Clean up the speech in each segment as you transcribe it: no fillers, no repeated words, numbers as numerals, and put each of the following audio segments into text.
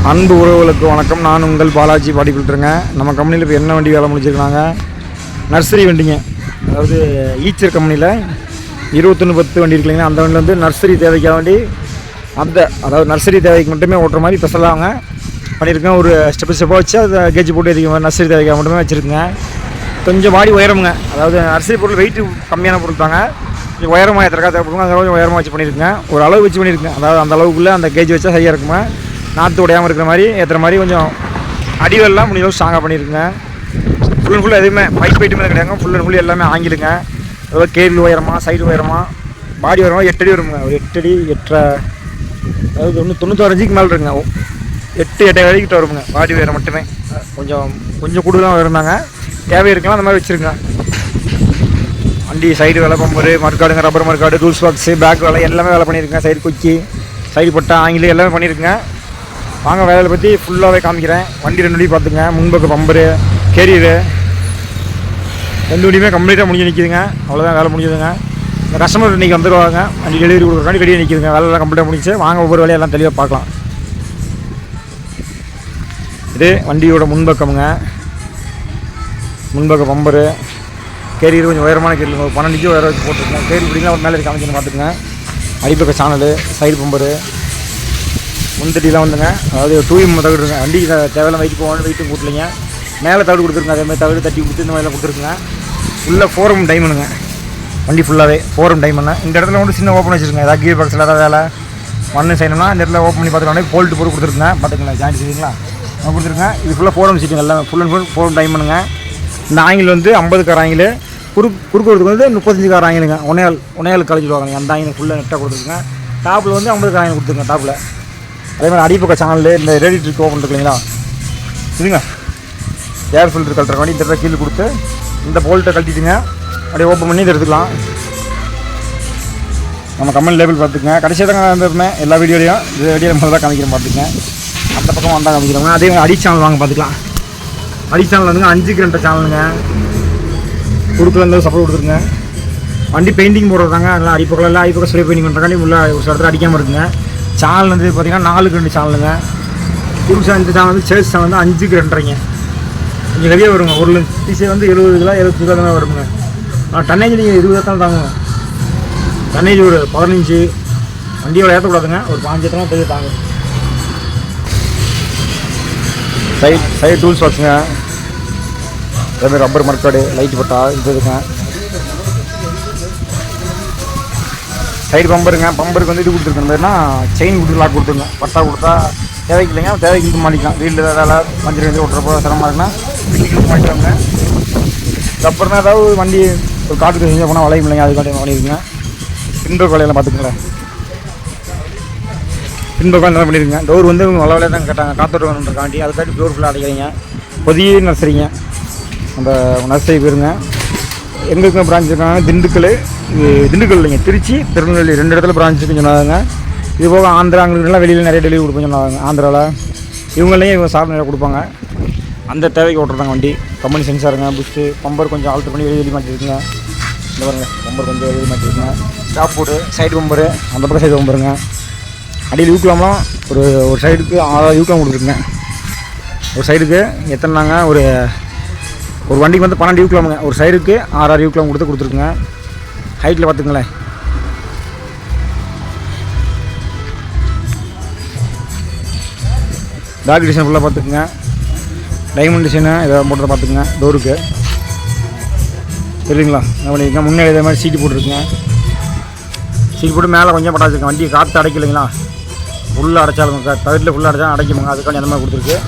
அன்பு உறவுகளுக்கு வணக்கம். நான் உங்கள் பாலாஜி பாடி கொடுத்துருங்க. நம்ம கம்பெனியில் இப்போ என்ன வண்டி வேலை முடிச்சிருக்காங்க, நர்சரி வண்டிங்க. அதாவது ஈச்சர் கம்பெனியில் 2110 வண்டி இருக்கு இல்லைங்களா, அந்த வண்டியில் வந்து நர்சரி தேவைக்காக வேண்டி அதாவது நர்சரி தேவைக்கு மட்டுமே ஓட்டுற மாதிரி ஸ்பெஷலாக பண்ணியிருக்கேன். ஒரு ஸ்டெப்பாக வச்சு அதை கேஜ் போட்டு அதிகமாக நர்சரி தேவைக்காக மட்டுமே வச்சுருக்குங்க. கொஞ்சம் வாடி உயரமுங்க. அதாவது நர்சரி பொருள் வெயிட்டு கம்மியான பொருள் தாங்க, கொஞ்சம் உயரமாக எத்தனை தேவைப்படுங்க, அந்த கொஞ்சம் உயரமாக வச்சு பண்ணியிருக்கேன். ஒரு அளவு வச்சு பண்ணியிருக்கேன். அதாவது அந்த அளவுக்குள்ளே அந்த கேஜ் வச்சா சரியாக இருக்குங்க. நாற்று உடையாமல் இருக்கிற மாதிரி ஏற்றுற மாதிரி கொஞ்சம் அடிவெல்லாம் முடிஞ்சளவு ஸ்ட்ராங்காக பண்ணியிருக்குங்க. ஃபுல் அண்ட் ஃபுல் எதுவுமே பைப் வெயிட்டுமே கிடையாதுங்க. ஃபுல் அண்ட் ஃபுல் எல்லாமே ஆங்கிடுங்க. அதாவது கேபிள் உயரமாக, சைடு உயரமாக, பாடி உயரமாக 8 அடி வருங்க. ஒரு 8 அடி 8.5, அதாவது 96 மேலே இருக்குங்க. 8 வரைக்கிட்ட வருங்க பாடி உயரம் மட்டுமே. கொஞ்சம் கூடுதலாக உயர்ந்தாங்க, தேவை இருக்கலாம் அந்த மாதிரி வச்சுருங்க. வண்டி சைடு வேலை, பம்பரு, மறுக்காடுங்க, ரப்பர் மறுக்காடு, டூல்ஸ் பாக்ஸு, பேக் வேலை எல்லாமே வேலை பண்ணியிருக்கேன். சைடு கொக்கி, சைடு பட்டா, ஆங்கிலம் எல்லாமே பண்ணியிருக்குங்க. வாங்க வேலையை பற்றி ஃபுல்லாகவே காமிக்கிறேன். வண்டி 2 வண்டி பார்த்துங்க. முன்பக்கம் பம்பரு, கேரியரு 2 வண்டியுமே கம்ப்ளீட்டாக முடிஞ்சு நிற்கிதுங்க. அவ்வளோதான், வேலை முடிஞ்சதுங்க. இந்த கஸ்டமர் இன்றைக்கி வந்துடுவாங்க. வண்டி டெலிவரி கொடுக்குறக்காண்டி ரெடியாக நிற்கிதுங்க. வேலையெல்லாம் கம்ப்ளீட்டாக முடிச்சு வாங்க ஒவ்வொரு வேலையெல்லாம் தெளிவாக பார்க்கலாம். இது வண்டியோட முன்பக்கமுங்க. முன்பக்கம் பம்பரு, கேரியர் கொஞ்சம் உயரமான கேரியர், ஒரு 12 இன்ச்சு உயரம் வச்சு போட்டுருக்கேன். கேரியர் பிடிக்கலாம் ஒரு மேலே காமிச்சு பார்த்துக்குங்க. அடிப்பக்க சேனலு, சைடு பம்பரு, முந்தடிலாம் வந்துங்க. அதாவது 2M தகுடுங்க. வண்டி தேவையில்லாம் வெயிட் போகணும், வெயிட்டும் கூட்டலைங்க. மேலே தகுடு கொடுத்துருங்க. அதேமாதிரி தகுடு தட்டி கொடுத்து இந்த மாதிரிலாம் கொடுத்துருக்குங்க. ஃபுல்லாக 4M டைமண்டுங்க. வண்டி ஃபுல்லாகவே 4M டைமண்ட். இந்த இடத்துல வந்து சின்ன ஓப்பன் வச்சுருங்க. ஏதாவது கீர் பாக்ஸில் ஏதாவது வேலை மண்ணு செய்யணும்னா இந்த இடத்துல ஓப்பன் பண்ணி பார்த்துக்கலாம். போல்ட்டு போட்டு கொடுத்துருக்குங்க. பார்த்துக்கலாம், ஜாயிண்ட் செய்வீங்களா கொடுத்துருங்க. இது ஃபுல்லாக 4M சீட்டுங்க. எல்லாம் ஃபுல் அண்ட் ஃபுல் 4M டைமண்டுங்க. இந்த ஆங்கில் வந்து 50 கார் ஆங்கில், குறுக்கு வந்து 35 கார் ஆங்கிலுங்க. ஒன்னேகால் கழிச்சுடுவாங்க. அந்த ஆங்கில் ஃபுல்லாக நெட்டாக கொடுத்துருக்குங்க. டாப்பில் வந்து 50 கார் ஆங்கில் கொடுத்துருங்க. டாப்பில் அதே மாதிரி அடிப்பக்க சேனல், இந்த ரெடி ட்ரிக் ஓப்பன் இருக்கு இல்லைங்களா, இதுங்க ஏர் ஃபில்டர் கழட்டுற மாதிரி இந்த இடத்துல கீழே கொடுத்து இந்த போல்ட்டை கழட்டிட்டுங்க அப்படியே ஓப்பன் பண்ணி இதை எடுத்துக்கலாம். நம்ம கம்பெனி லேபிள் பார்த்துக்குங்க. கடைசியாக தாங்க வந்துருந்தேன் எல்லா வீடியோலையும். இது வீடியோ முதல்ல தான் காமிக்கிறேன் பார்த்துங்க. அந்த பக்கம் வந்தால் காமிக்கிறோங்க. அதே மாதிரி அடி சேனல் வாங்க பார்த்துக்கலாம். அடி சேனல் வந்துங்க 5 கிரண்ட சேனலுங்க. குறுக்கில் இருந்தாலும் சப்போர்ட் கொடுத்துருங்க. வண்டி பெயிண்டிங் போடுறதாங்க. அதெல்லாம் அடிப்பக்கம் எல்லாம் அடிப்பக்கம் ஸ்ப்ரே பெயிண்டிங் பண்ணுறக்காண்டி உள்ள ஒரு சில இடத்துல அடிக்காமல் இருக்குங்க. சேனல் வந்து பார்த்திங்கன்னா 4 கிரண்டு சேனலுங்க. புதுசாக இந்த சேனல் வந்து சேல்ஸ் சேனல் வந்து 5 கிரண்டுறீங்க. கொஞ்சம் நிறைய வருங்க. ஒரு டிசி வந்து 70 கிலோ 70 கிலோ தான் வருங்க. டன்னேஜ் நீங்கள் 20 தான் தாங்குங்க. டன்னேஜ் ஒரு 15. வண்டியோட ஏற்றக்கூடாதுங்க. ஒரு 5 தான் பெரிய தாங்க. சைடு டூல்ஸ் பாக்ஸுங்க. அதேமாதிரி ரப்பர் மர்க்காடு, லைட் பட்டா இது இருக்குங்க. சைடு பம்பருங்க. பம்பருக்கு வந்து இது கொடுத்துருக்க மாதிரினா செயின் கொடுத்து லாக் கொடுத்துருங்க. பட்டா கொடுத்தா தேவைக்கு இல்லைங்க, தேவைக்கு இது மாட்டிக்கலாம். வீட்டில் ஏதாவது மஞ்சள் வந்து ஓட்டுறப்போ சிரமமாக இருக்குன்னா வீட்டுக்கு மாட்டிக்கலாங்க. அப்புறம் ஏதாவது வண்டி ஒரு காட்டுக்கு செஞ்சு போனால் வளையும் இல்லைங்க, அதுக்காண்டி பண்ணியிருக்குங்க. பின்பக்க வேலையெல்லாம் பார்த்துக்கங்களேன். பின்பக்கம் நல்லா பண்ணியிருக்குங்க. டோர் வந்து இவங்க வள தான் கேட்டாங்க, காத்தோட்டம் வேணுன்றக்காண்டி அதுக்காண்டி டோர் ஃபுல்லாக அடைக்கிறீங்க. புதிய நர்சரிங்க. அந்த நர்சரி பேருங்க. எங்களுக்கு பிரான்ச் இருக்காங்க. திண்டுக்கல் இல்லைங்க, திருச்சி, திருநெல்வேலி 2 இடத்துல பிரான்ச்சுக்கு சொன்னாங்க. இது போக ஆந்திராங்களுக்குலாம் வெளியில் நிறைய டெலிவரி கொடுப்போம் சொன்னாங்க. ஆந்திராவில் இவங்களையும் இவங்க சாப்பிட நிறைய கொடுப்பாங்க. அந்த தேவைக்கு ஓட்டுறாங்க வண்டி. கம்பெனி சென்சாருங்க, புஷ்ஷு, பம்பர் கொஞ்சம் ஆல்ட்ரு பண்ணி வெளியே மாட்டிருக்குங்க. இந்த பாருங்க, பம்பர் கொஞ்சம் வெளியே மாட்டிருக்குங்க. டாப் போர்டு, சைடு பம்பரு, அந்த பக்கம் சைடு பம்பருங்க. அடியில் யூக்லாம்லாம் ஒரு சைடுக்கு 6 யூக்லாம் கொடுத்துருக்குங்க. ஒரு சைடுக்கு எத்தனைனாங்க, ஒரு வண்டிக்கு வந்து 12 யூக்லாமுங்க. ஒரு சைடுக்கு 6 யூக்லாம் கொடுத்துருக்குங்க. ஹைட்டில் பார்த்துங்களேன். டாக் டிசைன் ஃபுல்லாக பார்த்துக்குங்க. டைமண்ட் டிசைனு இதை போட்டதை பார்த்துக்குங்க. டோருக்கு தெரியுங்களா என்ன பண்ணியிருக்கேன். முன்னாடி இதே மாதிரி சீட்டு போட்டுருக்குங்க. சீட்டு போட்டு மேலே கொஞ்சம் பட்டா வச்சுருக்கேன். வண்டியை காற்று அடைக்கலைங்களா, ஃபுல்லாக அடைச்சாலும் தகுதியில் ஃபுல்லாக அடைச்சா அடைக்குமாங்க. அதுக்காண்டி அந்த மாதிரி கொடுத்துருக்கு.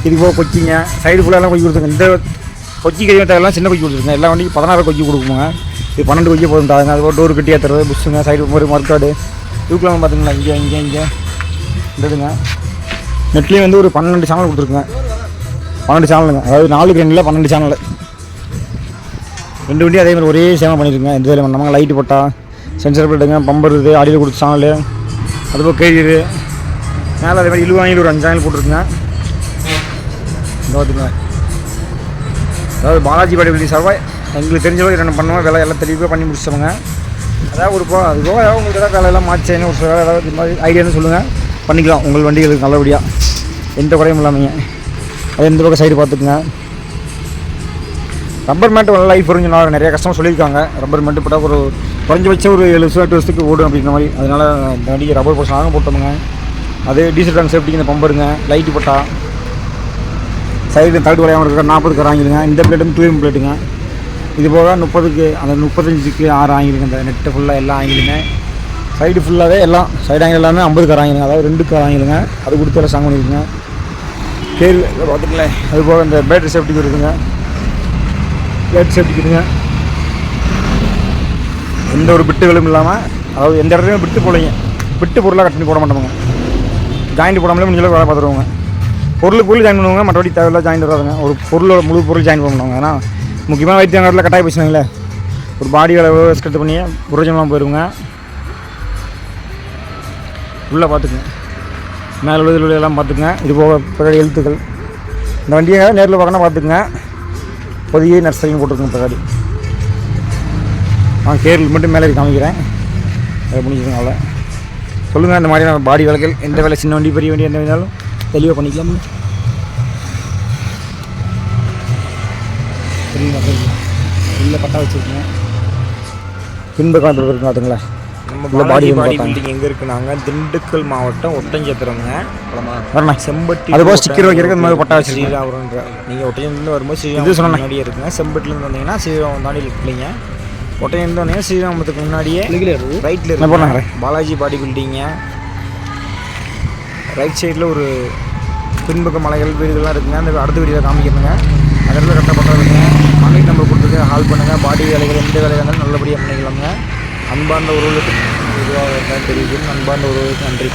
இது போக கொச்சிங்க, சைடு ஃபுல்லாக கொச்சி கொடுத்துருங்க. இந்த கொச்சி கையை தேவையெல்லாம் சின்ன கொச்சி கொடுத்துருங்க. எல்லா வண்டிக்கும் 16 கொச்சி கொடுக்குங்க. இது 12 கொச்சி போதும் தாங்க. அது டோர் கட்டி ஏற்றுறது, புஷ்ஷுங்க, சைடு மர்க்காடு, யூக்லாம் பார்த்துங்களா. இங்கே இந்ததுங்க. நெட்லேயும் வந்து ஒரு 12 சேனல் கொடுத்துருக்குங்க. 12 சேனலுங்க. அதாவது 4 கிரண்டில் 12 சேனல். 2 வண்டி அதேமாதிரி ஒரே சேனல் பண்ணியிருக்குங்க. எந்த வேலை பண்ணாமல் லைட்டு போட்டா, சென்சர் பிளேட்டுங்க, பம்பர் இது அடியில் கொடுத்த சேனலு, அதுபோல் கேரியரு மேலே அதே மாதிரி இழுவாங்கில் ஒரு 5 சேனல் போட்டிருக்குங்க. இந்த பார்த்துங்க. அதாவது பாலாஜி பாடி சார்பாக எங்களுக்கு தெரிஞ்சளவு என்னென்ன பண்ணுவோம் வேலை எல்லாம் தெளிவாக பண்ணி முடிச்சவங்க. அதாவது அது போக ஏதாவது உங்களுக்கு ஏதாவது வேலையெல்லாம் மாற்றி செய்யணும், ஒரு சில வேலை ஏதாவது இது மாதிரி ஐடியான்னு சொல்லுங்கள், பண்ணிக்கலாம் உங்கள் வண்டிகளுக்கு நல்லபடியாக. எந்த குறையும் இல்லாமல். அது எந்த பக்கம் சைடு பார்த்துக்குங்க. ரப்பர் மேட்டு நல்லா லைஃப் வரும்னு சொன்னாங்க, நிறைய கஸ்டமர் சொல்லியிருக்காங்க. ரப்பர் மேட்டு போட்டால் ஒரு குறைஞ்சபட்சம் ஒரு 7 வருஷம் 8 வருஷத்துக்கு ஓடும் அப்படின்ற மாதிரி. அதனால் இந்த வண்டிக்கு ரப்பர் போர்ஷன் நாங்கள் போட்டோமுங்க. அது டீசல் டேங்க் சேஃப்டிக்கு இந்த பம்பருங்க, லைட்டு போட்டா சைடு தட்டு வளையாமல் இருக்கிற 40 வாங்கிடுங்க. இந்த பிளேட்டும் 2M பிளேட்டுங்க. இது போக 30க்கு அந்த 35க்கு 6 வாங்கிடுங்க. இந்த நெட்டு ஃபுல்லாக எல்லாம் வாங்கிடுங்க. சைடு ஃபுல்லாகவே எல்லாம் சைடு ஆங்கில் எல்லாமே 50 வாங்கிடுங்க. அதாவது 2 வாங்கிடுங்க. அது கொடுத்து எல்லாம் சாங் பண்ணிடுங்க. கேள் பார்த்துக்கலேன். அது போக இந்த பேட்டரி சேஃப்டிக்கு இருக்குங்க, பேட்டரி சேஃப்டிக்குதுங்க. எந்த ஒரு பிட்டுகளும் இல்லாமல், அதாவது எந்த இடத்துலையும் பிட்டு போலைங்க. பிட்டு பொருளாக கட் பண்ணி போட மாட்டோமுங்க. ஜாயிண்ட் போடாமலே முடிஞ்சளவுக்கு வேலை பார்த்துருவோங்க. பொருள் ஜாயின் பண்ணுவாங்க, மற்றபடி தேவையில்ல ஜாயின் வராதுங்க. ஒரு பொருளோட முழு பொருள் ஜாயின் பண்ணுவாங்க. ஏன்னா முக்கியமாக வைத்தியங்காட்டில் கட்டாய போச்சுனாங்களே, ஒரு பாடி அளவு ஸ்கெட் பண்ணி புரோஜனமாக போயிடுங்க. உள்ளே பார்த்துக்குங்க, மேலே உள்ளது எல்லாம் பார்த்துக்குங்க. இது போக பின்னாடி எழுத்துக்கள். இந்த வண்டியை நேரில் பார்க்கணும் பார்த்துக்குங்க. பொதிய நர்சரின்னு போட்டிருக்குங்க பின்னாடி. நான் கேரில் மட்டும் மேலே காமிக்கிறேன், அதை முடிஞ்சுக்கோங்க. அவ்வளோ சொல்லுங்கள். இந்த மாதிரியான பாடி வேலைகள், எந்த வேலை, சின்ன வண்டி பெரிய வண்டி எந்த வேணாலும் தெளிவாக பண்ணிக்கலாம். உள்ள பட்டா வச்சுருக்கீங்க. பின்பக்கம் இருக்குங்க பார்த்துங்களா. நம்ம பாடி பில்டிங் எங்கே இருக்குனாங்க, திண்டுக்கல் மாவட்டம் ஒட்டஞ்சத்திரங்க. வரண்ணா செம்பட்டி. அது போக ஸ்டிக்கர் வைக்கிறதுக்கு இந்த மாதிரி பட்டா வச்சு ஸ்ரீராமன்ற. நீங்கள் ஒட்டஞ்சத்திலேருந்து வரும்போது ஸ்ரீராம் முன்னாடியே இருக்குங்க. செம்பட்டிலேருந்து வந்தீங்கன்னா ஸ்ரீராமம் தாண்டி இல்லைங்க. ஒட்டையிலேருந்து வந்தீங்கன்னா ஸ்ரீராமத்துக்கு முன்னாடியே ரைட்டில் இருக்கு பாலாஜி பாடி பில்டிங்க. ரைட் சைடில் ஒரு பின்பக்க மலைகள் வீடுகள்லாம் இருக்குங்க. அந்த அடுத்த வீடியோவில் காமிக்கிறதுங்க. அதில் கரெக்டாக பட்டா இருக்குங்க. கான்டாக்ட் நம்பர் கொடுத்துருக்க ஹால் பண்ணுங்கள். பாடி வேலைகள் எந்த வேலையாக இருந்தாலும் நல்லபடியாக பண்ணிக்கலாங்க. அன்பார்ந்த உறவுகளுக்கு இதுவாக இருந்தால் தெரியுது. அன்பார்ந்த உறவுகளுக்கு நன்றி.